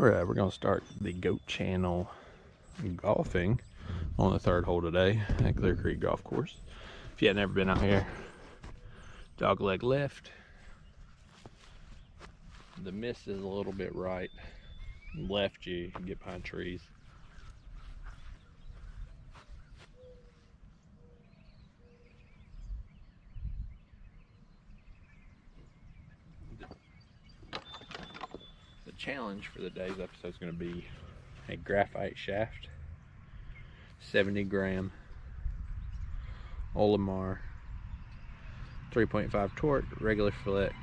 Alright, we're going to start the GO.A.T channel golfing on the third hole today at Clear Creek Golf Course. If you had never been out here, dog leg left. The mist is a little bit right. Left, you can get behind trees. The challenge for the day's episode is going to be a graphite shaft, 70 gram Olimar, 3.5 torque, regular flex,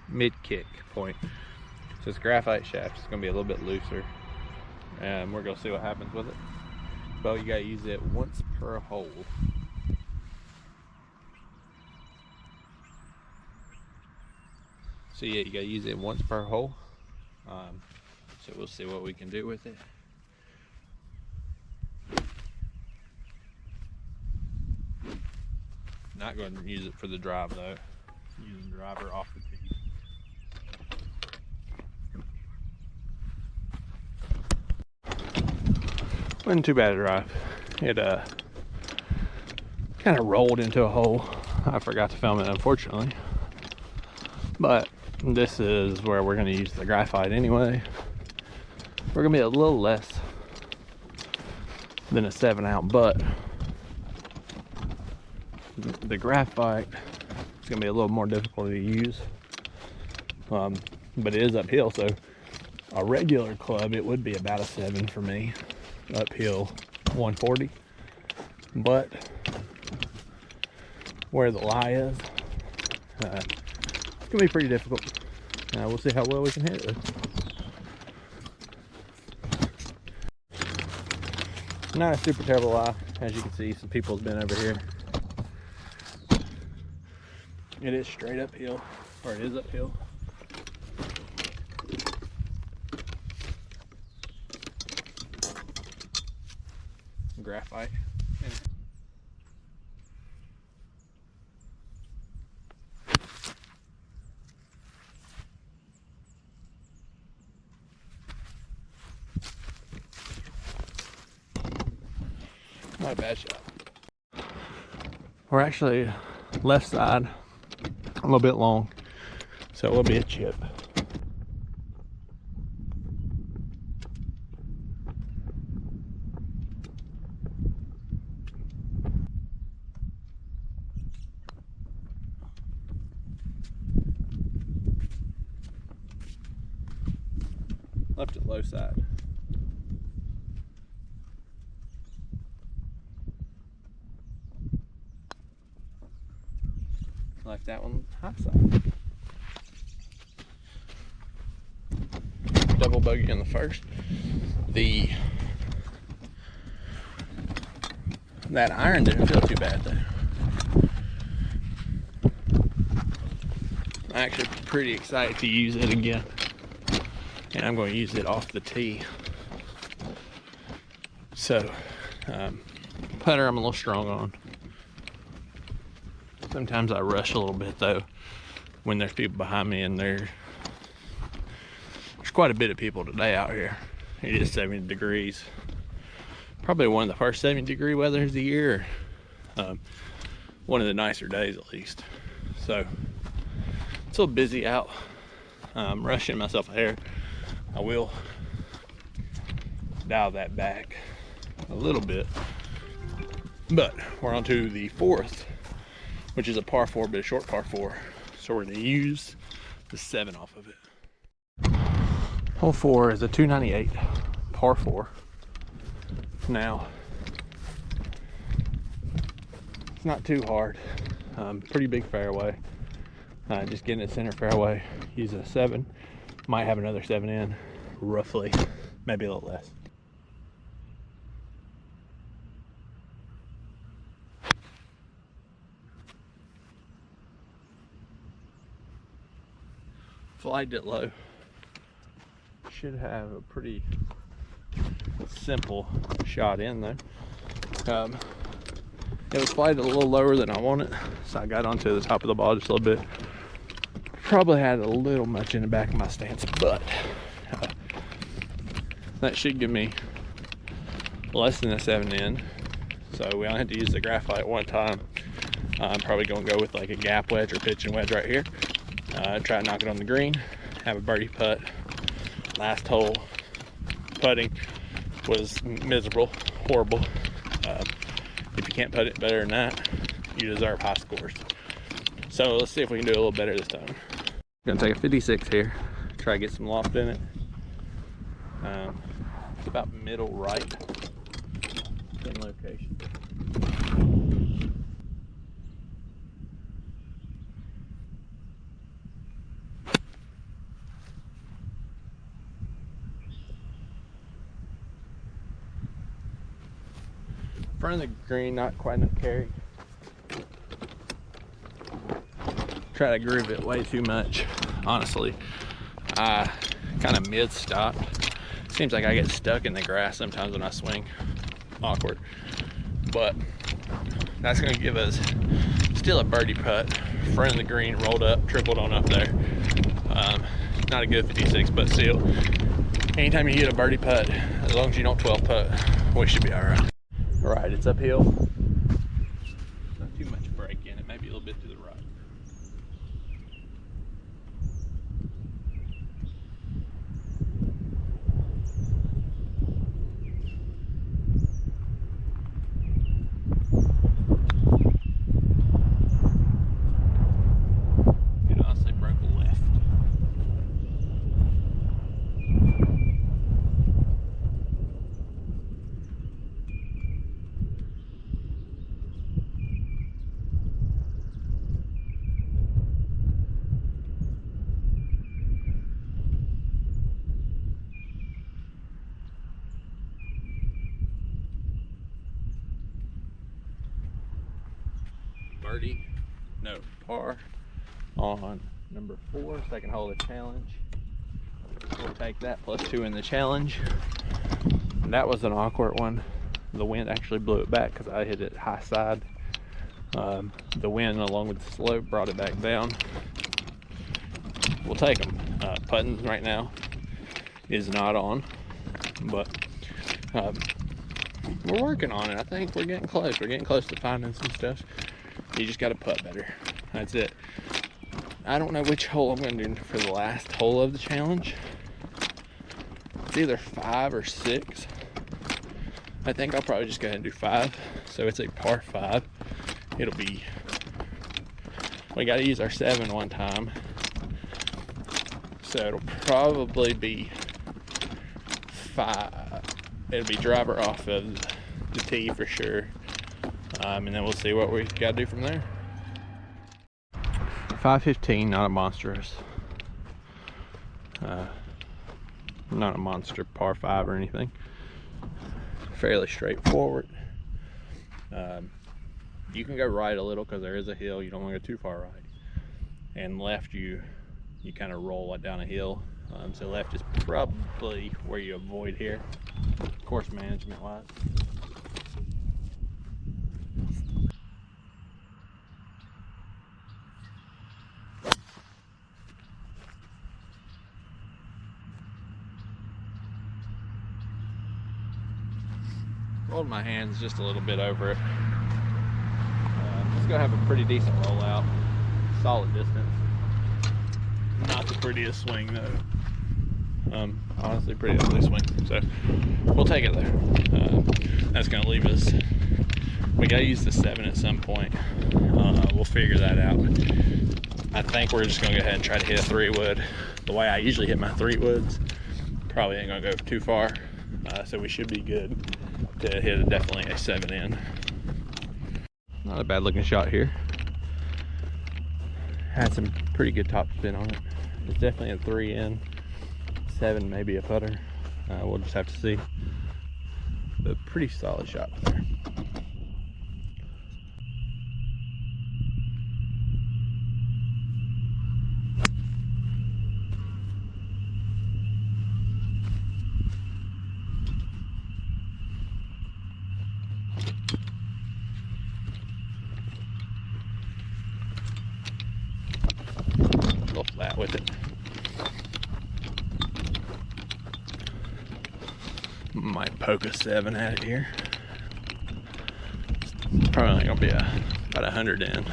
mid kick point. So it's graphite shaft. It's going to be a little bit looser, and we're going to see what happens with it. But you got to use it once per hole. So yeah, you got to use it once per hole. So we'll see what we can do with it. Not going to use it for the drive though. Using the driver off the tee. Wasn't too bad a drive. It kind of rolled into a hole. I forgot to film it, unfortunately. But this is where we're going to use the graphite anyway. We're going to be a little less than a 7-out, but the graphite is going to be a little more difficult to use. But it is uphill, so a regular club, it would be about a 7 for me. Uphill 140. But where the lie is, it's going to be pretty difficult. We'll see how well we can hit it. Not a super terrible lie. As you can see, some people's been over here. It is straight uphill, or it is uphill. Graphite. Not a bad shot. We're actually left side a little bit long, so it will be a chip. Left it low side. Left that one high side. Double bogey in the first. That iron didn't feel too bad though. I'm actually pretty excited to use it again, and I'm going to use it off the tee. So putter I'm a little strong on. Sometimes I rush a little bit though when there's people behind me, and there's quite a bit of people today out here. It is 70 degrees. Probably one of the first 70-degree weathers of the year. One of the nicer days at least. So it's a little busy out. I'm rushing myself a hair. I will dial that back a little bit. But we're on to the fourth, which is a par 4, but a short par 4. So we're going to use the 7 off of it. Hole 4 is a 298 par 4. Now, it's not too hard. Pretty big fairway. Just getting it center fairway. Use a 7. Might have another 7 in, roughly, maybe a little less. Flagged it low. Should have a pretty simple shot in there. It was flagged a little lower than I wanted, so I got onto the top of the ball just a little bit. Probably had a little much in the back of my stance, but That should give me less than a 7 in. So we only have to use the graphite one time. I'm probably gonna go with like a gap wedge or pitching wedge right here. Try to knock it on the green, have a birdie putt. Last hole putting was miserable, horrible. If you can't putt it better than that, you deserve high scores. So let's see if we can do a little better this time. I'm gonna take a 56 here, try to get some loft in it. It's about middle right in location. Front of the green, not quite enough carry. Try to groove it way too much. Honestly, I kind of mid-stopped. Seems like I get stuck in the grass sometimes when I swing. Awkward. But that's gonna give us still a birdie putt. Front of the green, rolled up, tripled on up there. Not a good 56, but still. Anytime you get a birdie putt, as long as you don't 12 putt, we should be all right. All right, it's uphill. Not too much break in it, maybe a little bit to the right. You'd honestly broke left. Birdie, no, par on number 4, second hole of the challenge. We'll take that plus 2 in the challenge. And that was an awkward one. The wind actually blew it back because I hit it high side. The wind along with the slope brought it back down. We'll take them. Putting right now is not on, but we're working on it. I think we're getting close. We're getting close to finding some stuff. You just got to putt better. That's it. I don't know which hole I'm going to do for the last hole of the challenge. It's either 5 or 6. I think I'll probably just go ahead and do 5. So it's a par 5. It'll be, we got to use our 7 one time. So it'll probably be 5. It'll be driver off of the tee for sure. And then we'll see what we got to do from there. 515, not a monstrous. Not a monster par 5 or anything. Fairly straightforward. You can go right a little because there is a hill. You don't want to go too far right. And left, you kind of roll it down a hill. So left is probably where you avoid here, course management wise. Rolled my hands just a little bit over it. It's gonna have a pretty decent rollout, solid distance. Not the prettiest swing though. Honestly, pretty ugly swing. So we'll take it there. That's gonna leave us. We gotta use the 7 at some point. We'll figure that out. I think we're just gonna go ahead and try to hit a 3-wood. The way I usually hit my 3-woods, probably ain't gonna go too far. So we should be good to hit definitely a 7 in. Not a bad looking shot here. Had some pretty good top spin on it. It's definitely a 3 in. 7 maybe a putter. We'll just have to see. But pretty solid shot there. Flat with it. Might poke a 7 at it here. Probably only gonna be about 100 in.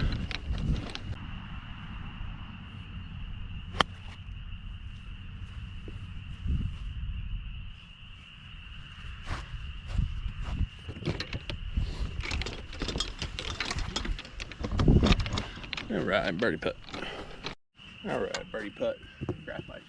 All right, birdie putt. All right, birdie putt. Graphite.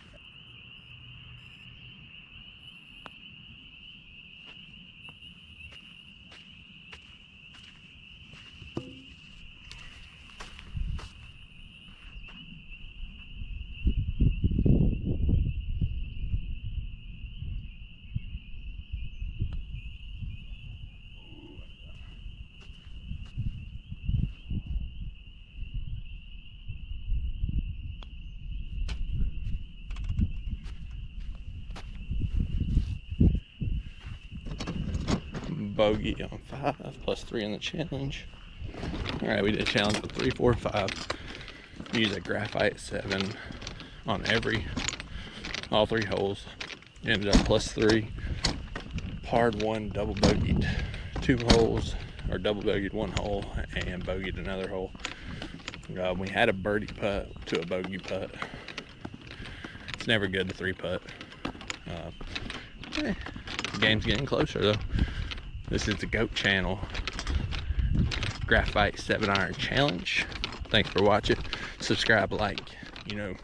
Bogey on 5 plus 3 in the challenge. All right, we did a challenge with 3, 4, 5. Use a graphite 7 on all 3 holes. Ended up plus 3. Parred 1, double bogeyed 2 holes, or double bogeyed 1 hole and bogeyed another hole. We had a birdie putt to a bogey putt. It's never good to 3 putt. The game's getting closer though. This is the GOAT channel Graphite 7-iron challenge. Thanks for watching. Subscribe, like, you know.